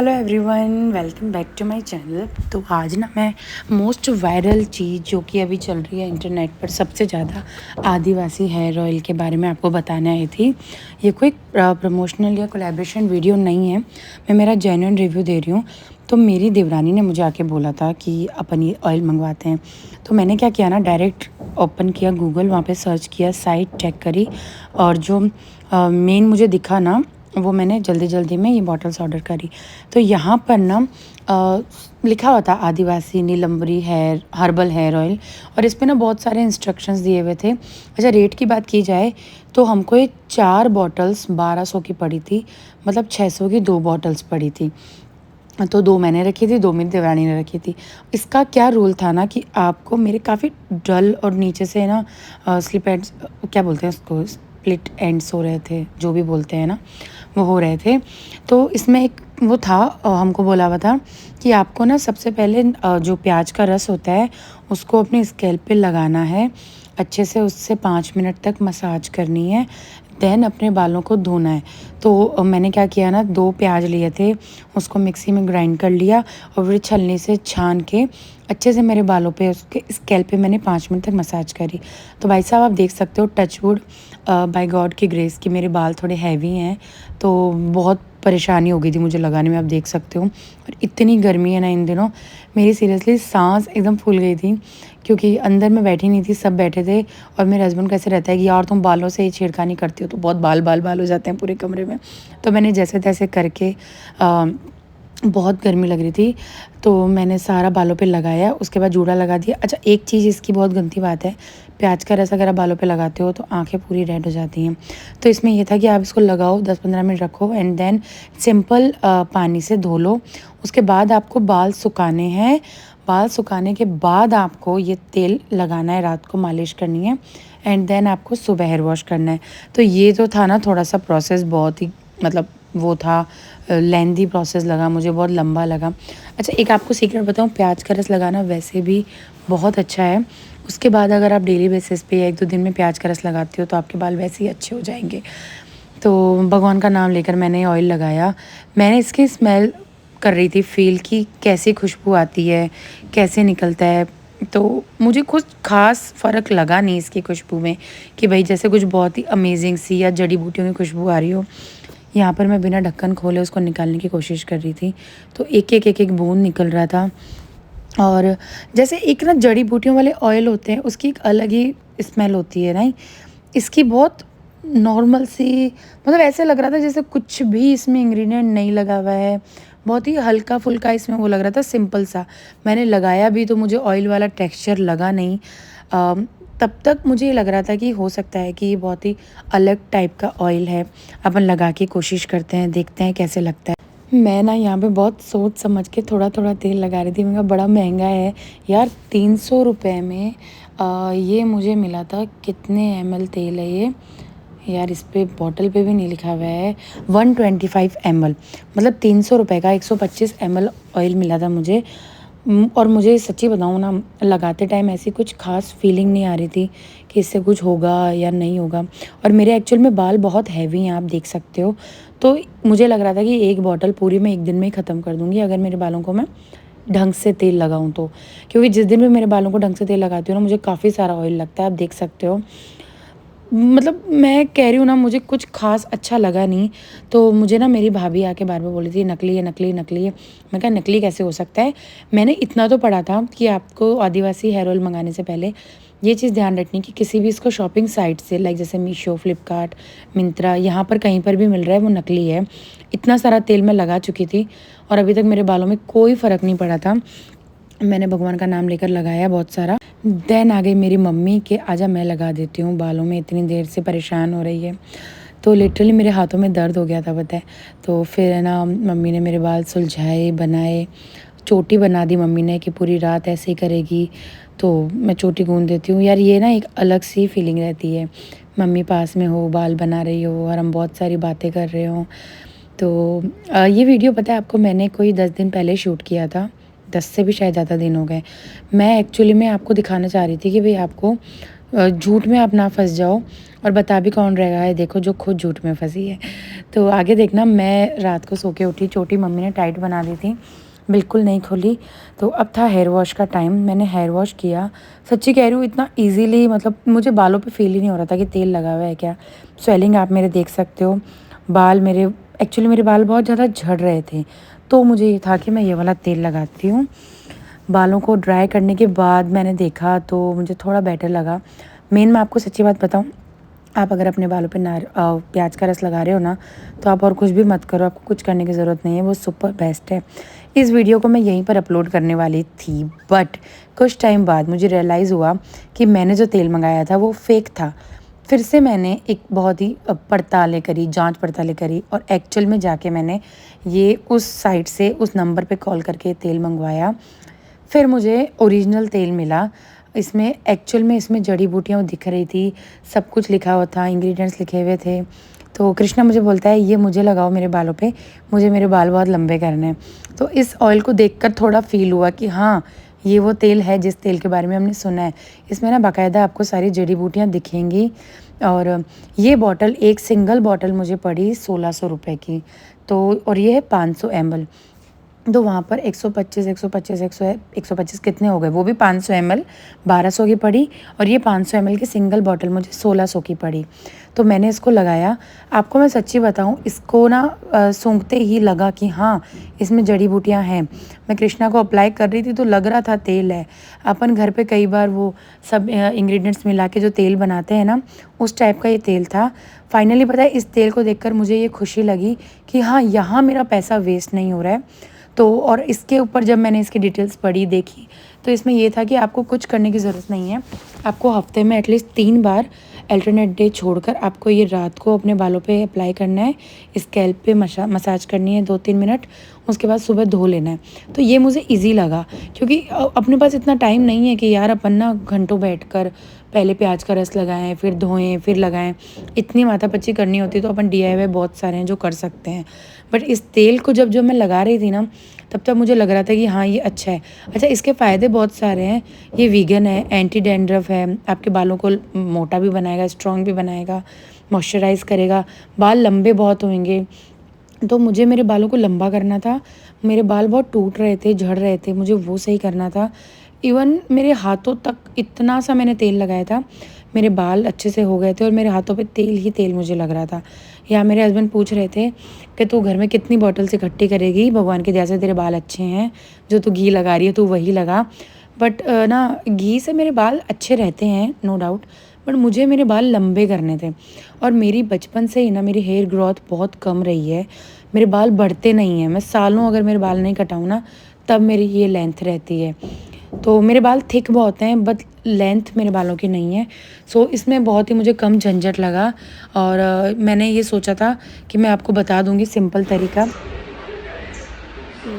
Hello everyone, welcome back to my channel. तो आज ना मैं मोस्ट वायरल चीज़ जो कि अभी चल रही है इंटरनेट पर सबसे ज़्यादा, आदिवासी हेयर ऑयल के बारे में आपको बताने आई थी। ये कोई प्रमोशनल या कोलैबोरेशन वीडियो नहीं है, मैं मेरा जेन्युइन रिव्यू दे रही हूँ। तो मेरी देवरानी ने मुझे आके बोला था कि अपन ये ऑयल मंगवाते हैं। तो मैंने क्या किया ना, डायरेक्ट ओपन किया गूगल, वहाँ पे सर्च किया, साइट चेक करी, और जो मेन मुझे दिखा ना वो मैंने जल्दी जल्दी में ये बॉटल्स ऑर्डर करी। तो यहाँ पर ना लिखा हुआ था आदिवासी नीलंबरी हेयर हर्बल हेयर ऑयल, और इस पे ना बहुत सारे इंस्ट्रक्शंस दिए हुए थे। अच्छा, रेट की बात की जाए तो हमको ये 4 बॉटल्स 1200 की पड़ी थी, मतलब 600 की 2 बॉटल्स पड़ी थी। तो 2 मैंने रखी थी, 2 मेरी देवरानी ने रखी थी। इसका क्या रूल था ना कि आपको मेरे काफ़ी डल और नीचे से ना स्लिप एंड्स, क्या बोलते हैं उसको, स्प्लिट एंड्स हो रहे थे, जो भी बोलते हैं ना, वो हो रहे थे। तो इसमें एक वो था, हमको बोला हुआ था कि आपको ना सबसे पहले जो प्याज का रस होता है उसको अपने स्कैल्प पे लगाना है, अच्छे से उससे 5 मिनट तक मसाज करनी है, देन अपने बालों को धोना है। तो मैंने क्या किया ना, 2 प्याज लिए थे, उसको मिक्सी में ग्राइंड कर लिया और फिर छलनी से छान के अच्छे से मेरे बालों पे, उसके स्कैल्प पे मैंने 5 मिनट तक मसाज करी। तो भाई साहब, आप देख सकते हो, टच वुड, बाय गॉड की ग्रेस, कि मेरे बाल थोड़े हैवी हैं, तो बहुत परेशानी हो गई थी मुझे लगाने में, आप देख सकते हो। और इतनी गर्मी है ना इन दिनों, मेरी सीरियसली सांस एकदम फूल गई थी, क्योंकि अंदर मैं बैठी नहीं थी, सब बैठे थे। और मेरे हस्बैंड को ऐसे रहता है कि यार तुम बालों से ही छेड़खानी करती हो तो बहुत बाल बाल बाल हो जाते हैं पूरे कमरे में। तो मैंने जैसे तैसे करके बहुत गर्मी लग रही थी तो मैंने सारा बालों पे लगाया, उसके बाद जूड़ा लगा दिया। अच्छा, एक चीज़ इसकी बहुत गंदी बात है, प्याज का रस अगर आप बालों पे लगाते हो तो आंखें पूरी रेड हो जाती हैं। तो इसमें ये था कि आप इसको लगाओ, 10-15 मिनट रखो, एंड देन सिंपल पानी से धो लो। उसके बाद आपको बाल सुखाने हैं, बाल सुखाने के बाद आपको ये तेल लगाना है, रात को मालिश करनी है, एंड देन आपको सुबह हेयर वॉश करना है। तो ये जो था ना, थोड़ा सा प्रोसेस बहुत ही, मतलब वो था, लेंदी प्रोसेस लगा मुझे, बहुत लंबा लगा। अच्छा, एक आपको सीक्रेट बताऊँ, प्याज का रस लगाना वैसे भी बहुत अच्छा है। उसके बाद अगर आप डेली बेसिस पे या 1-2 दिन में प्याज का रस लगाते हो तो आपके बाल वैसे ही अच्छे हो जाएंगे। तो भगवान का नाम लेकर मैंने ऑयल लगाया। मैंने इसकी स्मेल कर रही थी, फील की कैसी खुशबू आती है, कैसे निकलता है। तो मुझे कुछ ख़ास फ़र्क लगा नहीं इसकी खुशबू में, कि भाई जैसे कुछ बहुत ही अमेजिंग सी या जड़ी बूटियों की खुशबू आ रही हो। यहाँ पर मैं बिना ढक्कन खोले उसको निकालने की कोशिश कर रही थी, तो एक एक बूंद निकल रहा था। और जैसे एक ना जड़ी बूटियों वाले ऑयल होते हैं, उसकी एक अलग ही स्मेल होती है, नहीं, इसकी बहुत नॉर्मल सी, मतलब ऐसे लग रहा था जैसे कुछ भी इसमें इंग्रेडिएंट नहीं लगा हुआ है, बहुत ही हल्का फुल्का इसमें वो लग रहा था, सिंपल सा। मैंने लगाया भी तो मुझे ऑयल वाला टेक्सचर लगा नहीं। तब तक मुझे ये लग रहा था कि हो सकता है कि ये बहुत ही अलग टाइप का ऑयल है, अपन लगा के कोशिश करते हैं, देखते हैं कैसे लगता है। मैं ना यहाँ पे बहुत सोच समझ के थोड़ा थोड़ा तेल लगा रही थी, मैंने कहा बड़ा महंगा है यार, 300 रुपये में ये मुझे मिला था। कितने ml तेल है ये यार, इस पे बॉटल पे भी नहीं लिखा हुआ है। 125 ml, मतलब 300 रुपये का 125 ml ऑयल मिला था मुझे। और मुझे सच्ची बताऊँ ना, लगाते टाइम ऐसी कुछ खास फीलिंग नहीं आ रही थी कि इससे कुछ होगा या नहीं होगा। और मेरे एक्चुअल में बाल बहुत हैवी हैं, आप देख सकते हो। तो मुझे लग रहा था कि एक बॉटल पूरी मैं एक दिन में ही ख़त्म कर दूँगी, अगर मेरे बालों को मैं ढंग से तेल लगाऊँ तो। क्योंकि जिस दिन भी मेरे बालों को ढंग से तेल लगाती हूँ ना, मुझे काफ़ी सारा ऑयल लगता है, आप देख सकते हो। मतलब मैं कह रही हूँ ना, मुझे कुछ ख़ास अच्छा लगा नहीं। तो मुझे ना मेरी भाभी आके बार बार बोली थी, नकली है, नकली, नकली है। मैं कहा नकली कैसे हो सकता है। मैंने इतना तो पढ़ा था कि आपको आदिवासी हेयर ऑयल मंगाने से पहले ये चीज़ ध्यान रखनी कि किसी भी इसको शॉपिंग साइट से, लाइक जैसे मीशो, फ्लिपकार्ट, मिंत्रा, यहाँ पर कहीं पर भी मिल रहा है वो नकली है। इतना सारा तेल मैं लगा चुकी थी और अभी तक मेरे बालों में कोई फ़र्क नहीं पड़ा था। मैंने भगवान का नाम लेकर लगाया बहुत सारा। देन आ गई मेरी मम्मी के, आजा मैं लगा देती हूँ, बालों में इतनी देर से परेशान हो रही है। तो लिटरली मेरे हाथों में दर्द हो गया था, पता है। तो फिर है ना, मम्मी ने मेरे बाल सुलझाए, बनाए, चोटी बना दी मम्मी ने कि पूरी रात ऐसे ही करेगी। तो मैं चोटी गूंद देती हूँ यार, ये ना एक अलग सी फीलिंग रहती है, मम्मी पास में हो, बाल बना रही हो और हम बहुत सारी बातें कर रहे हो। तो ये वीडियो पता है आपको, मैंने कोई 10 दिन पहले शूट किया था, 10 से भी शायद ज़्यादा दिन हो गए। मैं एक्चुअली में आपको दिखाना चाह रही थी कि भाई आपको झूठ में आप ना फंस जाओ। और बता भी कौन रहेगा है, देखो जो खुद झूठ में फंसी है। तो आगे देखना, मैं रात को सो के उठी, चोटी मम्मी ने टाइट बना दी थी, बिल्कुल नहीं खोली। तो अब था हेयर वॉश का टाइम, मैंने हेयर वॉश किया। सच्ची कह रही हूँ, इतना ईजीली, मतलब मुझे बालों पे फील ही नहीं हो रहा था कि तेल लगा हुआ है क्या। स्वेलिंग आप मेरे देख सकते हो। बाल मेरे, एक्चुअली मेरे बाल बहुत ज़्यादा झड़ रहे थे, तो मुझे ये था कि मैं ये वाला तेल लगाती हूँ। बालों को ड्राई करने के बाद मैंने देखा तो मुझे थोड़ा बेटर लगा। मेन मैं आपको सच्ची बात बताऊँ, आप अगर अपने बालों पे प्याज का रस लगा रहे हो ना, तो आप और कुछ भी मत करो, आपको कुछ करने की ज़रूरत नहीं है, वो सुपर बेस्ट है। इस वीडियो को मैं यहीं पर अपलोड करने वाली थी, बट कुछ टाइम बाद मुझे रियलाइज़ हुआ कि मैंने जो तेल मंगाया था वो फेक था। फिर से मैंने एक बहुत ही पड़तालें करी, जांच पड़तालें करी, और एक्चुअल में जाके मैंने ये उस साइट से, उस नंबर पे कॉल करके तेल मंगवाया। फिर मुझे ओरिजिनल तेल मिला। इसमें एक्चुअल में इसमें जड़ी बूटियाँ दिख रही थी, सब कुछ लिखा हुआ था, इंग्रेडिएंट्स लिखे हुए थे। तो कृष्णा मुझे बोलता है, ये मुझे लगाओ मेरे बालों पे, मुझे मेरे बाल बहुत लंबे करने हैं। तो इस ऑयल को देखकर थोड़ा फ़ील हुआ कि हाँ, ये वो तेल है जिस तेल के बारे में हमने सुना है। इसमें ना बाकायदा आपको सारी जड़ी बूटियाँ दिखेंगी। और ये बॉटल, एक सिंगल बॉटल मुझे पड़ी 1600 रुपये की। तो और ये है 500 ml। तो वहाँ पर 125 125 कितने हो गए, वो भी 500 ml 1200 की पड़ी, और ये 500 ml की सिंगल बॉटल मुझे 1600 की पड़ी। तो मैंने इसको लगाया। आपको मैं सच्ची बताऊँ, इसको ना सूंघते ही लगा कि हाँ, इसमें जड़ी बूटियाँ हैं। मैं कृष्णा को अप्लाई कर रही थी तो लग रहा था तेल है। अपन घर पे कई बार वो सब इंग्रेडिएंट्स मिला के जो तेल बनाते हैं ना, उस टाइप का ये तेल था। फाइनली पता है, इस तेल को देखकर मुझे ये खुशी लगी कि हाँ, यहाँ मेरा पैसा वेस्ट नहीं हो रहा है। तो और इसके ऊपर जब मैंने इसकी डिटेल्स पढ़ी, देखी, तो इसमें ये था कि आपको कुछ करने की ज़रूरत नहीं है। आपको हफ्ते में एटलीस्ट 3 बार अल्टरनेट डे छोड़कर आपको ये रात को अपने बालों पे अप्लाई करना है, स्कैल्प पे मसाज करनी है 2-3 मिनट, उसके बाद सुबह धो लेना है। तो ये मुझे ईज़ी लगा, क्योंकि अपने पास इतना टाइम नहीं है कि यार अपन ना घंटों बैठकर पहले प्याज का रस लगाएं, फिर धोएं, फिर लगाएं। इतनी माथापच्ची करनी होती है, तो अपन DIY बहुत सारे हैं जो कर सकते हैं। बट इस तेल को जब जब मैं लगा रही थी ना, तब मुझे लग रहा था कि हाँ, ये अच्छा है। अच्छा, इसके फ़ायदे बहुत सारे हैं। ये वीगन है, एंटी डैंड्रफ है, आपके बालों को मोटा भी बनाएगा, स्ट्रॉन्ग भी बनाएगा, मॉइस्चराइज़ करेगा, बाल लंबे बहुत होंगे। तो मुझे मेरे बालों को लंबा करना था। मेरे बाल बहुत टूट रहे थे, झड़ रहे थे, मुझे वो सही करना था। इवन मेरे हाथों तक इतना सा मैंने तेल लगाया था, मेरे बाल अच्छे से हो गए थे, और मेरे हाथों पे तेल ही तेल मुझे लग रहा था। या मेरे हस्बैंड पूछ रहे थे कि तू घर में कितनी बॉटल्स इकट्ठी करेगी, भगवान की दया से तेरे बाल अच्छे हैं, जो तू घी लगा रही है तू वही लगा। बट ना, घी से मेरे बाल अच्छे रहते हैं, नो डाउट, बट मुझे मेरे बाल लंबे करने थे। और मेरी बचपन से ही ना मेरी हेयर ग्रोथ बहुत कम रही है, मेरे बाल बढ़ते नहीं हैं। मैं सालों अगर मेरे बाल नहीं कटाऊँ ना, तब मेरी ये लेंथ रहती है। तो मेरे बाल थिक बहुत हैं, बट लेंथ मेरे बालों की नहीं है। सो इसमें बहुत ही मुझे कम झंझट लगा, और मैंने ये सोचा था कि मैं आपको बता दूंगी सिंपल तरीका।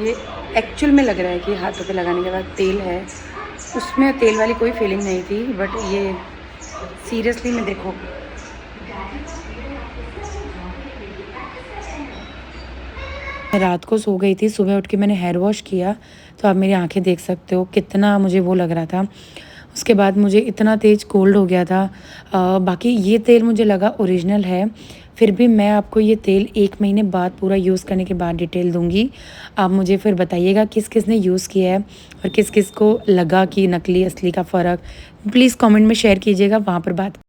ये एक्चुअल में लग रहा है कि हाथों पे लगाने के बाद तेल है, उसमें तेल वाली कोई फीलिंग नहीं थी, बट ये सीरियसली में देखो, मैं रात को सो गई थी, सुबह उठ के मैंने हेयर वॉश किया, तो आप मेरी आंखें देख सकते हो कितना मुझे वो लग रहा था। उसके बाद मुझे इतना तेज़ कोल्ड हो गया था। बाकी ये तेल मुझे लगा ओरिजिनल है, फिर भी मैं आपको ये तेल 1 महीने बाद पूरा यूज़ करने के बाद डिटेल दूंगी। आप मुझे फिर बताइएगा किस किस ने यूज़ किया है, और किस किस को लगा कि नकली असली का फ़र्क। प्लीज़ कमेंट में शेयर कीजिएगा, वहाँ पर बात